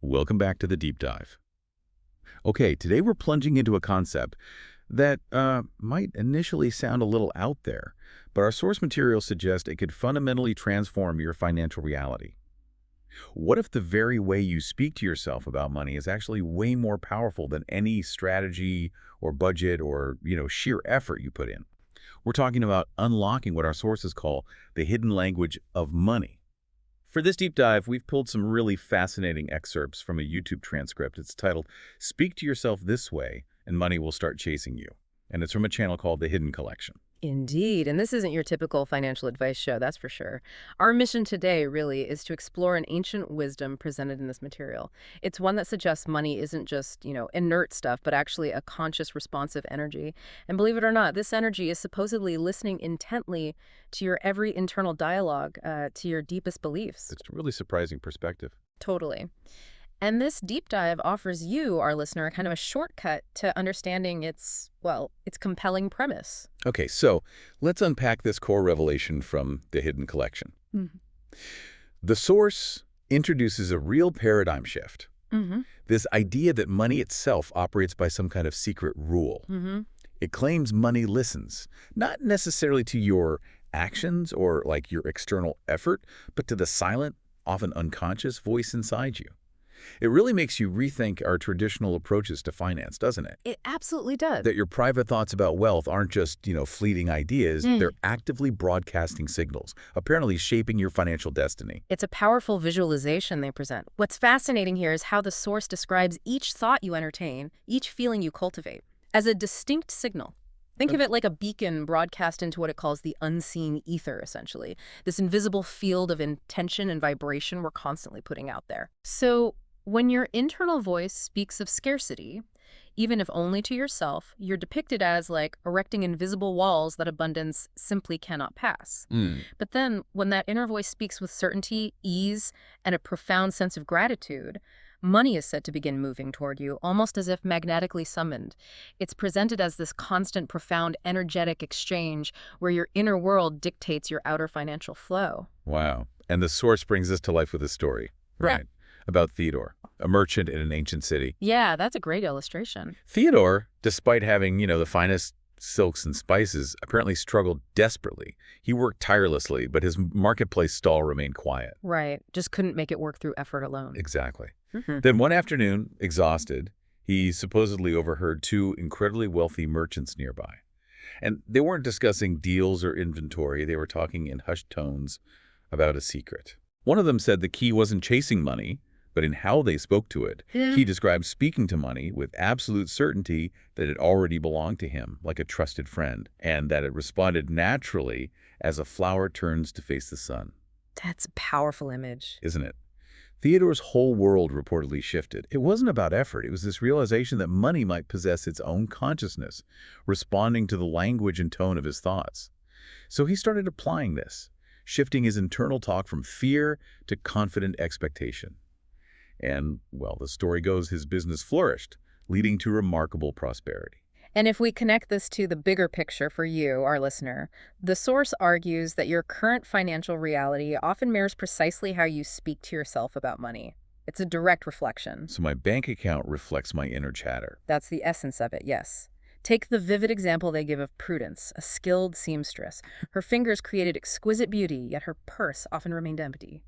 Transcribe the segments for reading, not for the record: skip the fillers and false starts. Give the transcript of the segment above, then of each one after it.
Welcome back to the deep dive. Okay, today we're plunging into a concept that might initially sound a little out there, but our source material suggests it could fundamentally transform your financial reality. What if the very way you speak to yourself about money is actually way more powerful than any strategy or budget or, sheer effort you put in? We're talking about unlocking what our sources call the hidden language of money. For this deep dive, we've pulled some really fascinating excerpts from a YouTube transcript. It's titled, Speak to Yourself This Way, and Money Will Start Chasing You. And it's from a channel called The Hidden Collection. Indeed, and this isn't your typical financial advice show, that's for sure. Our mission today really is to explore an ancient wisdom presented in this material. It's one that suggests money isn't just, inert stuff, but actually a conscious, responsive energy. And believe it or not, this energy is supposedly listening intently to your every internal dialogue, to your deepest beliefs. It's a really surprising perspective. Totally. And this deep dive offers you, our listener, kind of a shortcut to understanding its compelling premise. Okay, so let's unpack this core revelation from The Hidden Collection. Mhm. The source introduces a real paradigm shift. Mm-hmm. This idea that money itself operates by some kind of secret rule. Mm-hmm. It claims money listens, not necessarily to your actions or like your external effort, but to the silent, often unconscious voice inside you. It really makes you rethink our traditional approaches to finance, doesn't it? It absolutely does. That your private thoughts about wealth aren't just, fleeting ideas. They're actively broadcasting signals, apparently shaping your financial destiny. It's a powerful visualization they present. What's fascinating here is how the source describes each thought you entertain, each feeling you cultivate, as a distinct signal. Think of it like a beacon broadcast into what it calls the unseen ether, essentially. This invisible field of intention and vibration we're constantly putting out there. So when your internal voice speaks of scarcity, even if only to yourself, you're depicted as like erecting invisible walls that abundance simply cannot pass. But then when that inner voice speaks with certainty, ease, and a profound sense of gratitude, money is said to begin moving toward you, almost as if magnetically summoned. It's presented as this constant, profound, energetic exchange where your inner world dictates your outer financial flow. Wow. And the source brings this to life with a story. Right. About Theodore, a merchant in an ancient city. Yeah, that's a great illustration. Theodore, despite having, the finest silks and spices, apparently struggled desperately. He worked tirelessly, but his marketplace stall remained quiet. Right. Just couldn't make it work through effort alone. Exactly. Then one afternoon, exhausted, he supposedly overheard two incredibly wealthy merchants nearby. And they weren't discussing deals or inventory. They were talking in hushed tones about a secret. One of them said the key wasn't chasing money, but in how they spoke to it. He described speaking to money with absolute certainty that it already belonged to him, like a trusted friend, and that it responded naturally as a flower turns to face the sun. That's a powerful image. Isn't it? Theodore's whole world reportedly shifted. It wasn't about effort. It was this realization that money might possess its own consciousness, responding to the language and tone of his thoughts. So he started applying this, shifting his internal talk from fear to confident expectation. And, well, the story goes his business flourished, leading to remarkable prosperity. And if we connect this to the bigger picture for you, our listener, the source argues that your current financial reality often mirrors precisely how you speak to yourself about money. It's a direct reflection. So my bank account reflects my inner chatter. That's the essence of it, yes. Take the vivid example they give of Prudence, a skilled seamstress. Her fingers created exquisite beauty, yet her purse often remained empty.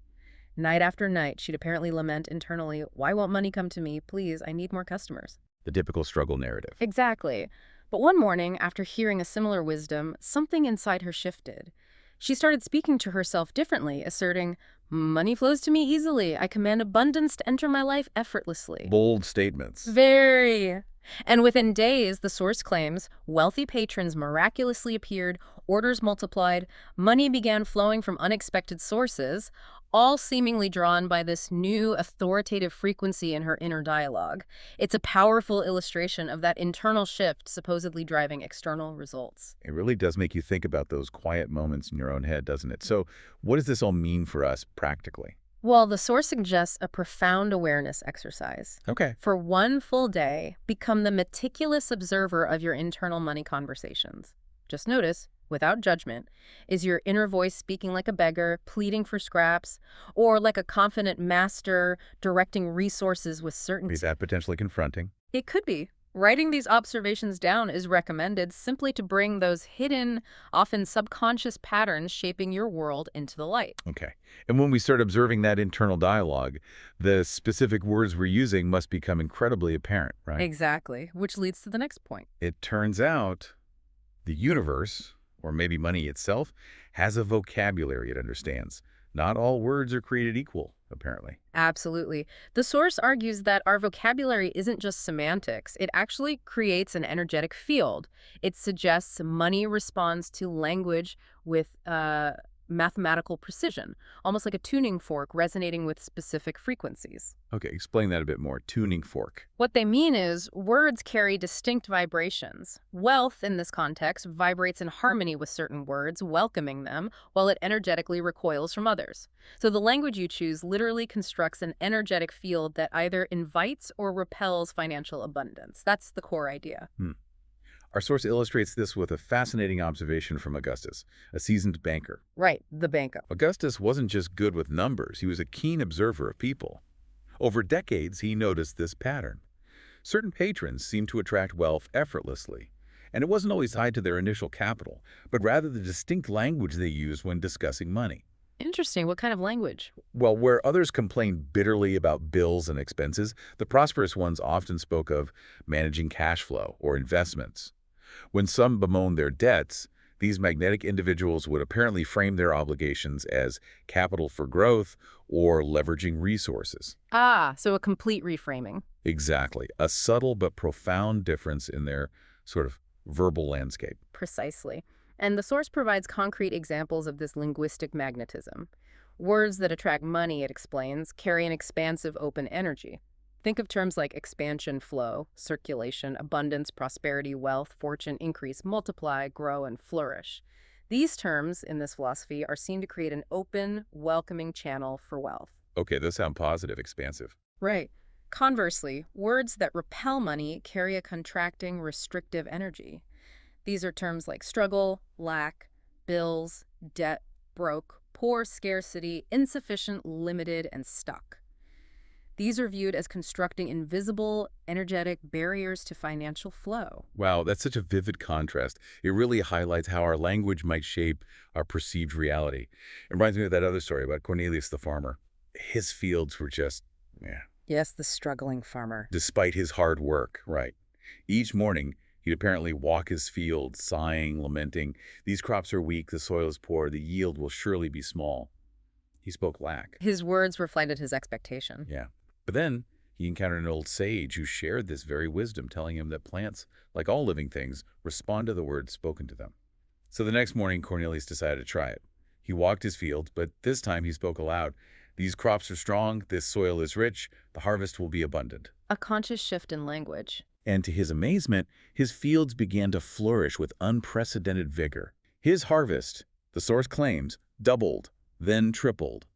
Night after night, she'd apparently lament internally, "Why won't money come to me? Please, I need more customers." The typical struggle narrative. Exactly. But one morning, after hearing a similar wisdom, something inside her shifted. She started speaking to herself differently, asserting, "Money flows to me easily. I command abundance to enter my life effortlessly." Bold statements. Very. And within days, the source claims, wealthy patrons miraculously appeared, orders multiplied, money began flowing from unexpected sources, all seemingly drawn by this new authoritative frequency in her inner dialogue. It's a powerful illustration of that internal shift supposedly driving external results. It really does make you think about those quiet moments in your own head, doesn't it? So what does this all mean for us practically? Well, the source suggests a profound awareness exercise. Okay. For one full day, become the meticulous observer of your internal money conversations. Just notice, without judgment, is your inner voice speaking like a beggar, pleading for scraps, or like a confident master directing resources with Is certainty? that potentially confronting? It could be. Writing these observations down is recommended simply to bring those hidden, often subconscious patterns shaping your world into the light. Okay. And when we start observing that internal dialogue, the specific words we're using must become incredibly apparent, right? Exactly, which leads to the next point. It turns out the universe, or maybe money itself, has a vocabulary it understands. Not all words are created equal, apparently. Absolutely. The source argues that our vocabulary isn't just semantics, it actually creates an energetic field. It suggests money responds to language with mathematical precision, almost like a tuning fork resonating with specific frequencies. Okay, explain that a bit more. Tuning fork. What they mean is words carry distinct vibrations. Wealth, in this context, vibrates in harmony with certain words, welcoming them, while it energetically recoils from others. So the language you choose literally constructs an energetic field that either invites or repels financial abundance. That's the core idea. Hmm. Our source illustrates this with a fascinating observation from Augustus, a seasoned banker. Right, the banco. Augustus wasn't just good with numbers, he was a keen observer of people. Over decades, he noticed this pattern. Certain patrons seemed to attract wealth effortlessly, and it wasn't always tied to their initial capital, but rather the distinct language they used when discussing money. Interesting. What kind of language? While where others complained bitterly about bills and expenses, the prosperous ones often spoke of managing cash flow or investments. When some bemoaned their debts, these magnetic individuals would apparently frame their obligations as capital for growth or leveraging resources. Ah, so a complete reframing. Exactly. A subtle but profound difference in their sort of verbal landscape. Precisely. And the source provides concrete examples of this linguistic magnetism. Words that attract money, it explains, carry an expansive open energy. Think of terms like expansion, flow, circulation, abundance, prosperity, wealth, fortune, increase, multiply, grow, and flourish. These terms, in this philosophy, are seen to create an open, welcoming channel for wealth. Okay, those sound positive, expansive. Right. Conversely, words that repel money carry a contracting, restrictive energy. These are terms like struggle, lack, bills, debt, broke, poor, scarcity, insufficient, limited, and stuck. These are viewed as constructing invisible, energetic barriers to financial flow. Wow, that's such a vivid contrast. It really highlights how our language might shape our perceived reality. It reminds me of that other story about Cornelius the farmer. His fields were just, yeah, Yes, the struggling farmer. despite his hard work, right? Each morning, he'd apparently walk his fields, sighing, lamenting, "These crops are weak, the soil is poor, the yield will surely be small." He spoke lack. His words reflected his expectation. Yeah. But then he encountered an old sage who shared this very wisdom, telling him that plants, like all living things, respond to the words spoken to them. So the next morning, Cornelius decided to try it. He walked his field, but this time he spoke aloud. "These crops are strong, this soil is rich, the harvest will be abundant." A conscious shift in language. And to his amazement, his fields began to flourish with unprecedented vigor. His harvest, the source claims, doubled, then tripled.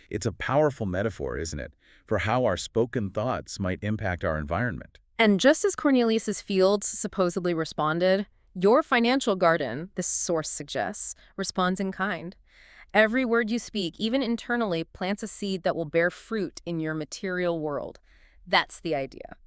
It's a powerful metaphor, isn't it, for how our spoken thoughts might impact our environment. And just as Cornelius's fields supposedly responded, your financial garden, this source suggests, responds in kind. Every word you speak, even internally, plants a seed that will bear fruit in your material world. That's the idea.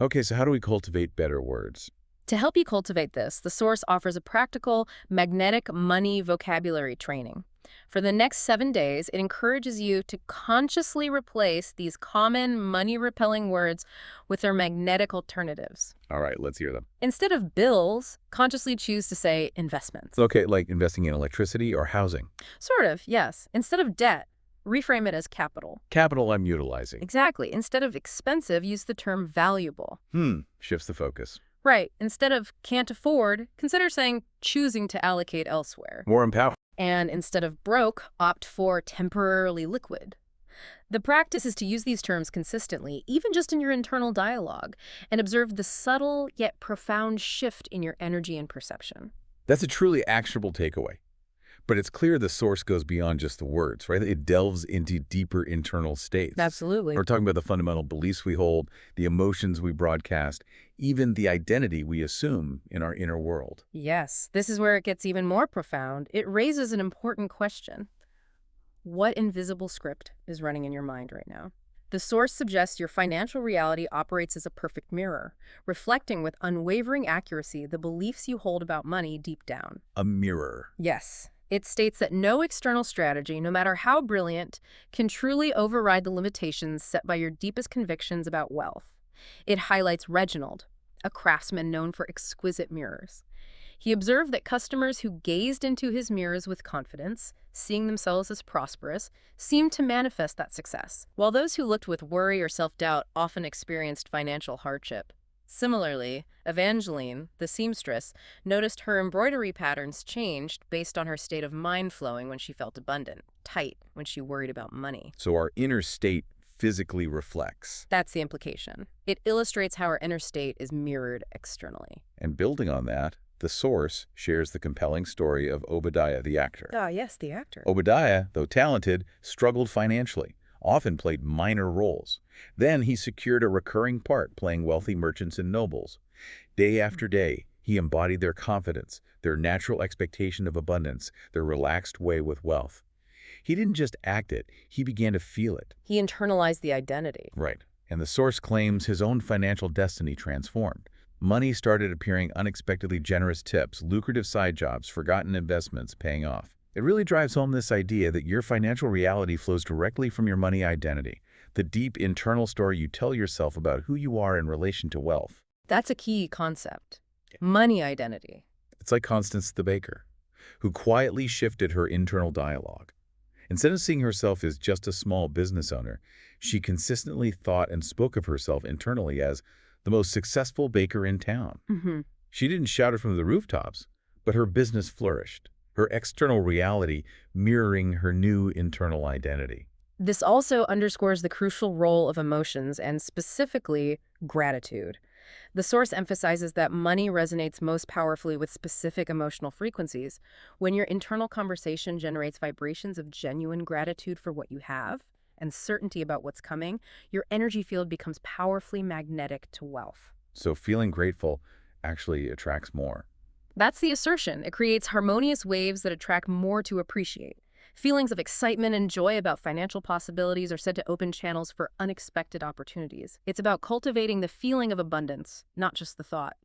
Okay, so how do we cultivate better words? To help you cultivate this, the source offers a practical, magnetic money vocabulary training. For the next 7 days, it encourages you to consciously replace these common money-repelling words with their magnetic alternatives. All right, let's hear them. Instead of bills, consciously choose to say investments. Okay, like investing in electricity or housing. Sort of, yes. Instead of debt, reframe it as capital. Capital I'm utilizing. Exactly. Instead of expensive, use the term valuable. Shifts the focus. Right. Instead of can't afford, consider saying choosing to allocate elsewhere. More empowered. And instead of broke, opt for temporarily liquid. The practice is to use these terms consistently, even just in your internal dialogue, and observe the subtle yet profound shift in your energy and perception. That's a truly actionable takeaway. But it's clear the source goes beyond just the words, right? It delves into deeper internal states. Absolutely. We're talking about the fundamental beliefs we hold, the emotions we broadcast, even the identity we assume in our inner world. Yes, this is where it gets even more profound. It raises an important question. What invisible script is running in your mind right now? The source suggests your financial reality operates as a perfect mirror, reflecting with unwavering accuracy the beliefs you hold about money deep down. A mirror. Yes. It states that no external strategy, no matter how brilliant, can truly override the limitations set by your deepest convictions about wealth. It highlights Reginald, a craftsman known for exquisite mirrors. He observed that customers who gazed into his mirrors with confidence, seeing themselves as prosperous, seemed to manifest that success, while those who looked with worry or self-doubt often experienced financial hardship. Similarly, Evangeline, the seamstress, noticed her embroidery patterns changed based on her state of mind flowing when she felt abundant, tight when she worried about money. So our inner state physically reflects. That's the implication. It illustrates how our inner state is mirrored externally. And building on that, the source shares the compelling story of Obadiah the actor. Ah, yes, the actor. Obadiah, though talented, struggled financially, often played minor roles. Then he secured a recurring part playing wealthy merchants and nobles. Day after day, he embodied their confidence, their natural expectation of abundance, their relaxed way with wealth. He didn't just act it, he began to feel it. He internalized the identity. Right. And the source claims his own financial destiny transformed. Money started appearing, unexpectedly generous tips, lucrative side jobs, forgotten investments paying off. It really drives home this idea that your financial reality flows directly from your money identity, the deep internal story you tell yourself about who you are in relation to wealth. That's a key concept. Money identity. It's like Constance the baker, who quietly shifted her internal dialogue. Instead of seeing herself as just a small business owner, she consistently thought and spoke of herself internally as the most successful baker in town. She didn't shout it from the rooftops, but her business flourished, her external reality mirroring her new internal identity. This also underscores the crucial role of emotions and specifically gratitude. The source emphasizes that money resonates most powerfully with specific emotional frequencies. When your internal conversation generates vibrations of genuine gratitude for what you have and certainty about what's coming, your energy field becomes powerfully magnetic to wealth. So feeling grateful actually attracts more. That's the assertion. It creates harmonious waves that attract more to appreciate. Feelings of excitement and joy about financial possibilities are said to open channels for unexpected opportunities. It's about cultivating the feeling of abundance, not just the thought.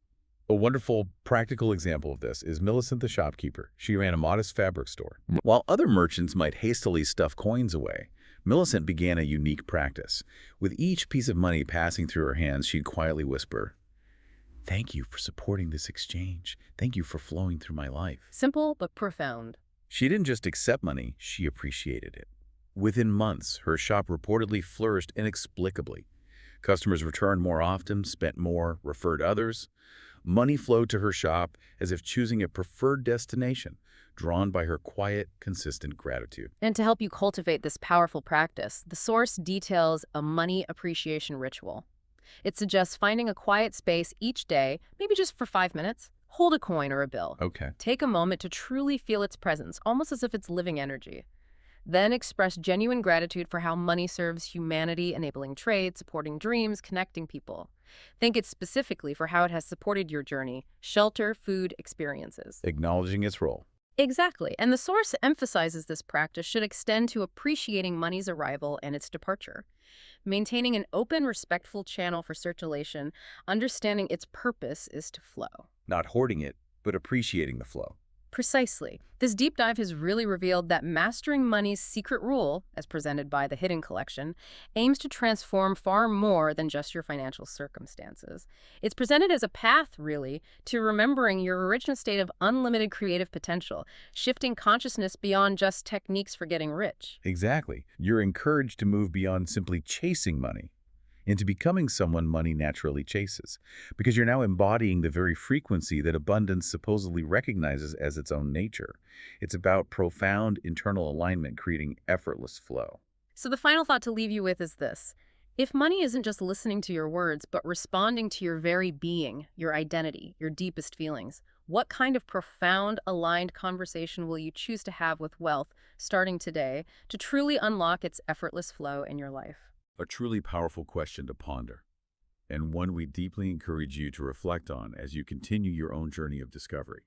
A wonderful, practical example of this is Millicent the shopkeeper. She ran a modest fabric store. While other merchants might hastily stuff coins away, Millicent began a unique practice. With each piece of money passing through her hands, she'd quietly whisper, "Thank you for supporting this exchange. Thank you for flowing through my life." Simple but profound. She didn't just accept money, she appreciated it. Within months, her shop reportedly flourished inexplicably. Customers returned more often, spent more, referred others. Money flowed to her shop as if choosing a preferred destination, drawn by her quiet, consistent gratitude. And to help you cultivate this powerful practice, the source details a money appreciation ritual. It suggests finding a quiet space each day, maybe just for 5 minutes. Hold a coin or a bill. Okay. Take a moment to truly feel its presence, almost as if it's living energy. Then express genuine gratitude for how money serves humanity, enabling trade, supporting dreams, connecting people. Thank it specifically for how it has supported your journey, shelter, food, experiences. Acknowledging its role. Exactly. And the source emphasizes this practice should extend to appreciating money's arrival and its departure. Maintaining an open, respectful channel for circulation, understanding its purpose is to flow. Not hoarding it, but appreciating the flow. Precisely. This deep dive has really revealed that mastering money's secret rule, as presented by the Hidden Collection, aims to transform far more than just your financial circumstances. It's presented as a path, really, to remembering your original state of unlimited creative potential, shifting consciousness beyond just techniques for getting rich. Exactly. You're encouraged to move beyond simply chasing money into becoming someone money naturally chases, because you're now embodying the very frequency that abundance supposedly recognizes as its own nature. It's about profound internal alignment, creating effortless flow. So the final thought to leave you with is this. If money isn't just listening to your words, but responding to your very being, your identity, your deepest feelings, What kind of profound, aligned conversation will you choose to have with wealth starting today to truly unlock its effortless flow in your life? A truly powerful question to ponder, and one we deeply encourage you to reflect on as you continue your own journey of discovery.